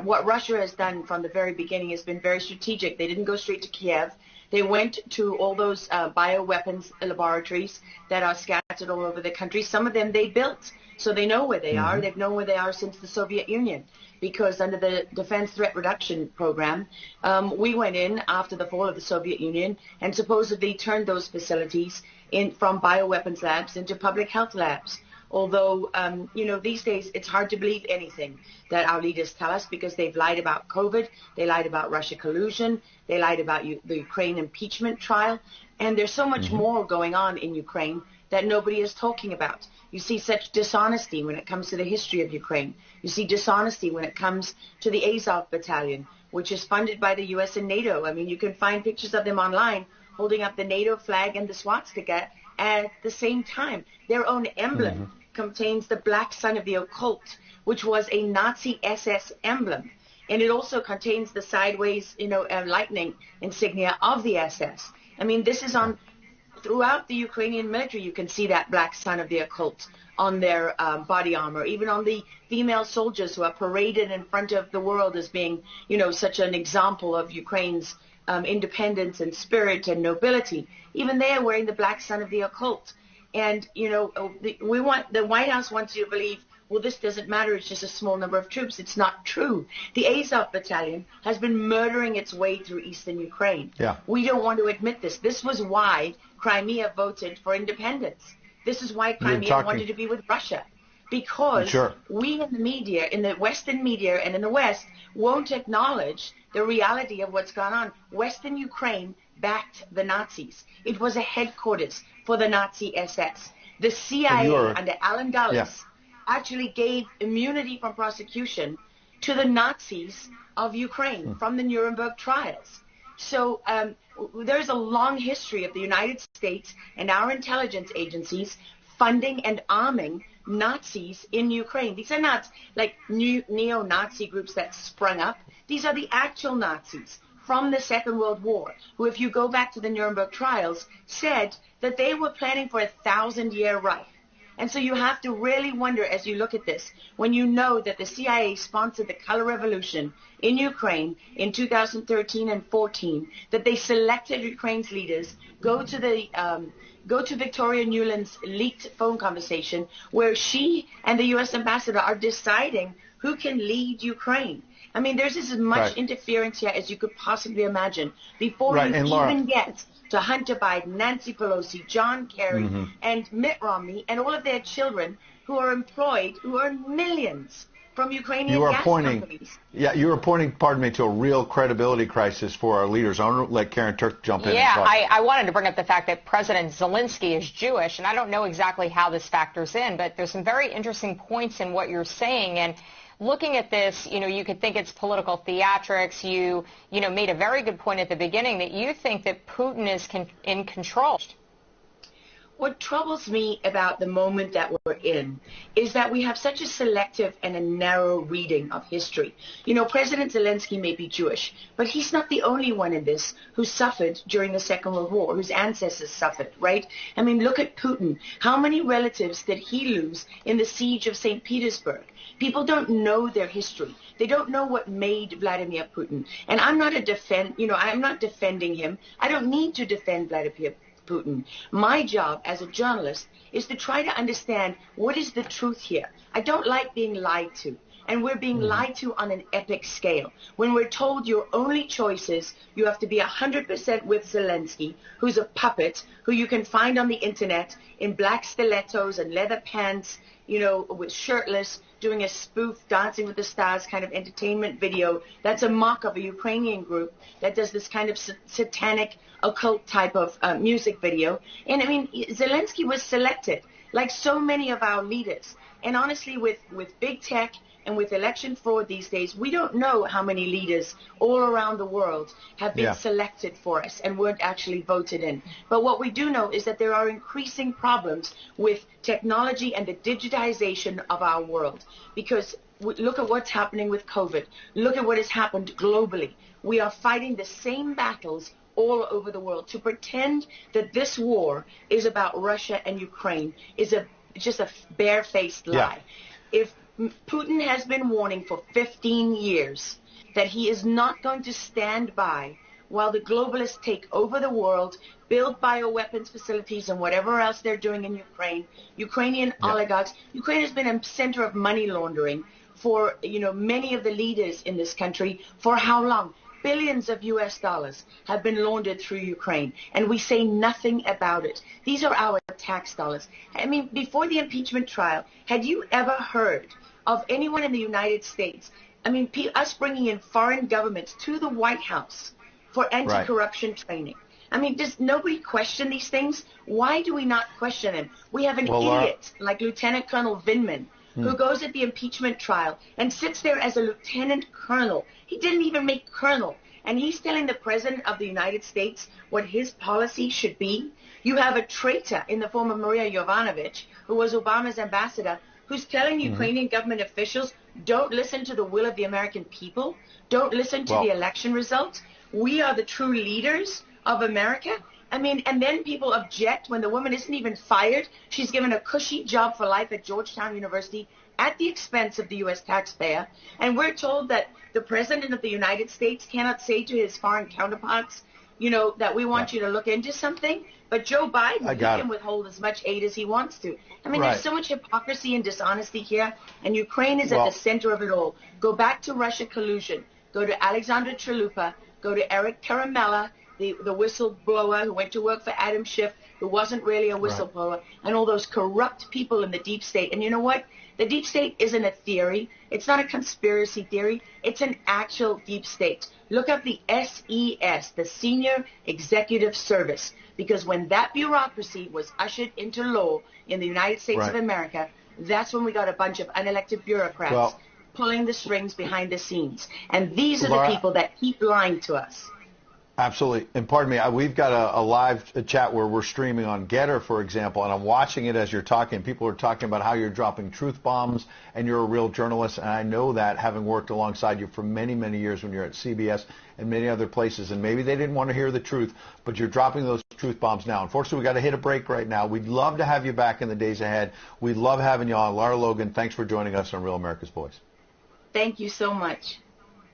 What Russia has done from the very beginning has been very strategic. They didn't go straight to Kiev. They went to all those bioweapons laboratories that are scattered all over the country. Some of them they built, so they know where they are. They've known where they are since the Soviet Union, because under the Defense Threat Reduction Program, we went in after the fall of the Soviet Union and supposedly turned those facilities from bioweapons labs into public health labs. Although, these days it's hard to believe anything that our leaders tell us, because they've lied about COVID, they lied about Russia collusion, they lied about the Ukraine impeachment trial, and there's so much more going on in Ukraine that nobody is talking about. You see such dishonesty when it comes to the history of Ukraine. You see dishonesty when it comes to the Azov Battalion, which is funded by the U.S. and NATO. I mean, you can find pictures of them online holding up the NATO flag and the swastika at the same time. Their own emblem contains the black sun of the occult, which was a Nazi SS emblem. And it also contains the sideways, lightning insignia of the SS. I mean, this is on throughout the Ukrainian military. You can see that black sun of the occult on their body armor, even on the female soldiers who are paraded in front of the world as being, such an example of Ukraine's independence and spirit and nobility. Even they are wearing the black sun of the occult. And, the White House wants you to believe, well, this doesn't matter, it's just a small number of troops. It's not true. The Azov Battalion has been murdering its way through eastern Ukraine. Yeah. We don't want to admit this. This was why Crimea voted for independence. This is why Crimea wanted to be with Russia. Because we in the media, in the Western media and in the West, won't acknowledge the reality of what's gone on. Western Ukraine backed the Nazis. It was a headquarters for the Nazi SS. The CIA under Alan Dulles actually gave immunity from prosecution to the Nazis of Ukraine from the Nuremberg trials. So there's a long history of the United States and our intelligence agencies funding and arming Nazis in Ukraine. These are not like new neo-Nazi groups that sprung up. These are the actual Nazis from the Second World War, who, if you go back to the Nuremberg trials, said that they were planning for a 1,000-year Reich. And so you have to really wonder, as you look at this, when you know that the CIA sponsored the color revolution in Ukraine in 2013 and 14, that they selected Ukraine's leaders, go to Victoria Nuland's leaked phone conversation where she and the U.S. ambassador are deciding who can lead Ukraine. I mean, there's as much interference here as you could possibly imagine before you even get to Hunter Biden, Nancy Pelosi, John Kerry, and Mitt Romney, and all of their children who are employed, who earn millions from Ukrainian gas companies. Yeah, you are pointing, pardon me, to a real credibility crisis for our leaders. I want to let Karen Turk jump in. Yeah, I wanted to bring up the fact that President Zelensky is Jewish, and I don't know exactly how this factors in, but there's some very interesting points in what you're saying. And looking at this, you could think it's political theatrics. You made a very good point at the beginning that you think that Putin is in control. What troubles me about the moment that we're in is that we have such a selective and a narrow reading of history. President Zelensky may be Jewish, but he's not the only one in this who suffered during the Second World War, whose ancestors suffered, right? I mean, look at Putin. How many relatives did he lose in the siege of St. Petersburg? People don't know their history. They don't know what made Vladimir Putin. And I'm not I'm not defending him. I don't need to defend Vladimir Putin. My job as a journalist is to try to understand what is the truth here. I don't like being lied to. And we're being lied to on an epic scale. When we're told your only choice is you have to be 100% with Zelensky, who's a puppet, who you can find on the internet in black stilettos and leather pants, with shirtless, doing a spoof Dancing with the Stars kind of entertainment video. That's a mock of a Ukrainian group that does this kind of satanic occult type of music video. And I mean, Zelensky was selected like so many of our leaders. And honestly, with big tech and with election fraud these days, we don't know how many leaders all around the world have been selected for us and weren't actually voted in. But what we do know is that there are increasing problems with technology and the digitization of our world. Because look at what's happening with COVID. Look at what has happened globally. We are fighting the same battles all over the world. To pretend that this war is about Russia and Ukraine is just a barefaced lie. If Putin has been warning for 15 years that he is not going to stand by while the globalists take over the world, build bioweapons facilities and whatever else they're doing in Ukraine. Ukrainian oligarchs. Ukraine has been a center of money laundering for, many of the leaders in this country. For how long? Billions of US dollars have been laundered through Ukraine, and we say nothing about it. These are our tax dollars. I mean, before the impeachment trial, had you ever heard of anyone in the United States, us bringing in foreign governments to the White House for anti-corruption training? I mean, does nobody question these things? Why do we not question them? We have an idiot like Lieutenant Colonel Vindman who goes at the impeachment trial and sits there as a lieutenant colonel. He didn't even make colonel. And he's telling the President of the United States what his policy should be. You have a traitor in the form of Maria Yovanovitch, who was Obama's ambassador, who's telling Ukrainian government officials, don't listen to the will of the American people. Don't listen to the election results. We are the true leaders of America. I mean, and then people object when the woman isn't even fired. She's given a cushy job for life at Georgetown University at the expense of the U.S. taxpayer. And we're told that the President of the United States cannot say to his foreign counterparts, that we want you to look into something. But Joe Biden, can withhold as much aid as he wants to. I mean, there's so much hypocrisy and dishonesty here. And Ukraine is at the center of it all. Go back to Russia collusion. Go to Alexandra Chalupa. Go to Eric Karamella, the whistleblower who went to work for Adam Schiff, who wasn't really a whistleblower, and all those corrupt people in the deep state. And you know what? The deep state isn't a theory. It's not a conspiracy theory. It's an actual deep state. Look up the SES, the Senior Executive Service, because when that bureaucracy was ushered into law in the United States of America, that's when we got a bunch of unelected bureaucrats pulling the strings behind the scenes. And these are the people that keep lying to us. Absolutely. And pardon me, we've got a live chat where we're streaming on Getter, for example, and I'm watching it as you're talking. People are talking about how you're dropping truth bombs, and you're a real journalist, and I know that, having worked alongside you for many, many years when you're at CBS and many other places, and maybe they didn't want to hear the truth, but you're dropping those truth bombs now. Unfortunately, we've got to hit a break right now. We'd love to have you back in the days ahead. We love having you on. Lara Logan, thanks for joining us on Real America's Voice. Thank you so much.